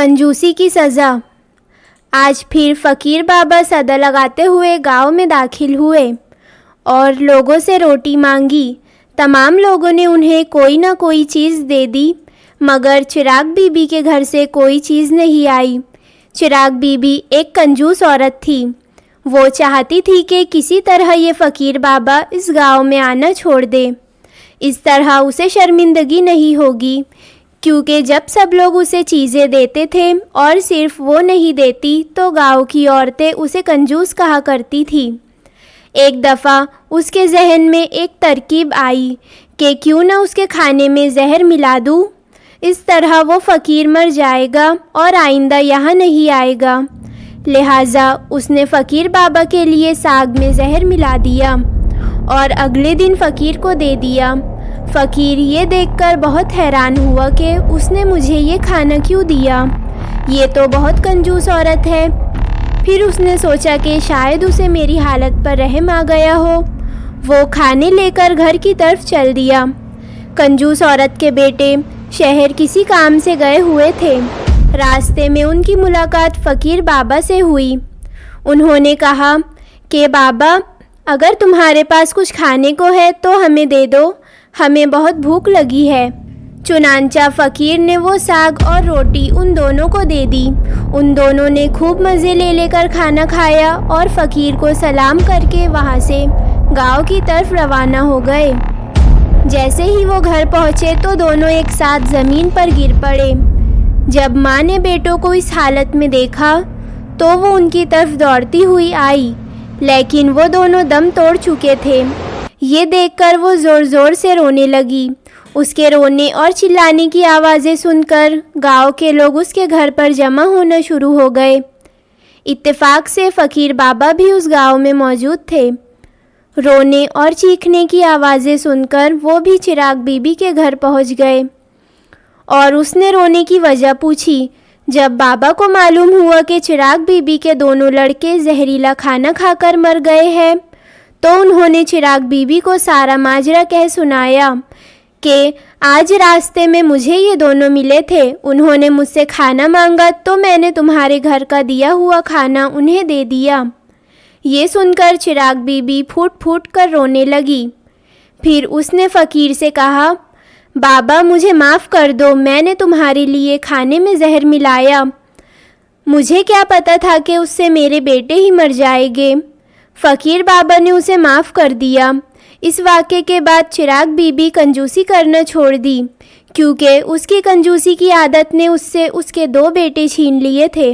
کنجوسی کی سزا۔ آج پھر فقیر بابا صدا لگاتے ہوئے گاؤں میں داخل ہوئے اور لوگوں سے روٹی مانگی۔ تمام لوگوں نے انہیں کوئی نہ کوئی چیز دے دی، مگر چراغ بی بی کے گھر سے کوئی چیز نہیں آئی۔ چراغ بی بی ایک کنجوس عورت تھی۔ وہ چاہتی تھی کہ کسی طرح یہ فقیر بابا اس گاؤں میں آنا چھوڑ دے، اس طرح اسے شرمندگی نہیں ہوگی، کیونکہ جب سب لوگ اسے چیزیں دیتے تھے اور صرف وہ نہیں دیتی تو گاؤں کی عورتیں اسے کنجوس کہا کرتی تھی۔ ایک دفعہ اس کے ذہن میں ایک ترکیب آئی کہ کیوں نہ اس کے کھانے میں زہر ملا دوں، اس طرح وہ فقیر مر جائے گا اور آئندہ یہاں نہیں آئے گا۔ لہٰذا اس نے فقیر بابا کے لیے ساگ میں زہر ملا دیا اور اگلے دن فقیر کو دے دیا۔ فقیر یہ دیکھ کر بہت حیران ہوا کہ اس نے مجھے یہ کھانا کیوں دیا، یہ تو بہت کنجوس عورت ہے۔ پھر اس نے سوچا کہ شاید اسے میری حالت پر رحم آ گیا ہو۔ وہ کھانے لے کر گھر کی طرف چل دیا۔ کنجوس عورت کے بیٹے شہر کسی کام سے گئے ہوئے تھے۔ راستے میں ان کی ملاقات فقیر بابا سے ہوئی۔ انہوں نے کہا کہ بابا، اگر تمہارے پاس کچھ کھانے کو ہے تو ہمیں دے دو، ہمیں بہت بھوک لگی ہے۔ چنانچہ فقیر نے وہ ساگ اور روٹی ان دونوں کو دے دی۔ ان دونوں نے خوب مزے لے کر کھانا کھایا اور فقیر کو سلام کر کے وہاں سے گاؤں کی طرف روانہ ہو گئے۔ جیسے ہی وہ گھر پہنچے تو دونوں ایک ساتھ زمین پر گر پڑے۔ جب ماں نے بیٹوں کو اس حالت میں دیکھا تو وہ ان کی طرف دوڑتی ہوئی آئی، لیکن وہ دونوں دم توڑ چکے تھے۔ یہ دیکھ کر وہ زور زور سے رونے لگی۔ اس کے رونے اور چلانے کی آوازیں سن کر گاؤں کے لوگ اس کے گھر پر جمع ہونا شروع ہو گئے۔ اتفاق سے فقیر بابا بھی اس گاؤں میں موجود تھے۔ رونے اور چیخنے کی آوازیں سن کر وہ بھی چراغ بی بی کے گھر پہنچ گئے اور اس نے رونے کی وجہ پوچھی۔ جب بابا کو معلوم ہوا کہ چراغ بی بی کے دونوں لڑکے زہریلا کھانا کھا کر مر گئے ہیں تو انہوں نے چراغ بی بی کو سارا ماجرا کہہ سنایا کہ آج راستے میں مجھے یہ دونوں ملے تھے، انہوں نے مجھ سے کھانا مانگا تو میں نے تمہارے گھر کا دیا ہوا کھانا انہیں دے دیا۔ یہ سن کر چراغ بی بی پھوٹ پھوٹ کر رونے لگی۔ پھر اس نے فقیر سے کہا، بابا مجھے معاف کر دو، میں نے تمہارے لیے کھانے میں زہر ملایا، مجھے کیا پتہ تھا کہ اس سے میرے بیٹے ہی مر جائیں گے۔ فقیر بابا نے اسے معاف کر دیا۔ اس واقعے کے بعد چراغ بی بی کنجوسی کرنا چھوڑ دی، کیونکہ اس کی کنجوسی کی عادت نے اس سے اس کے 2 بیٹے چھین لیے تھے۔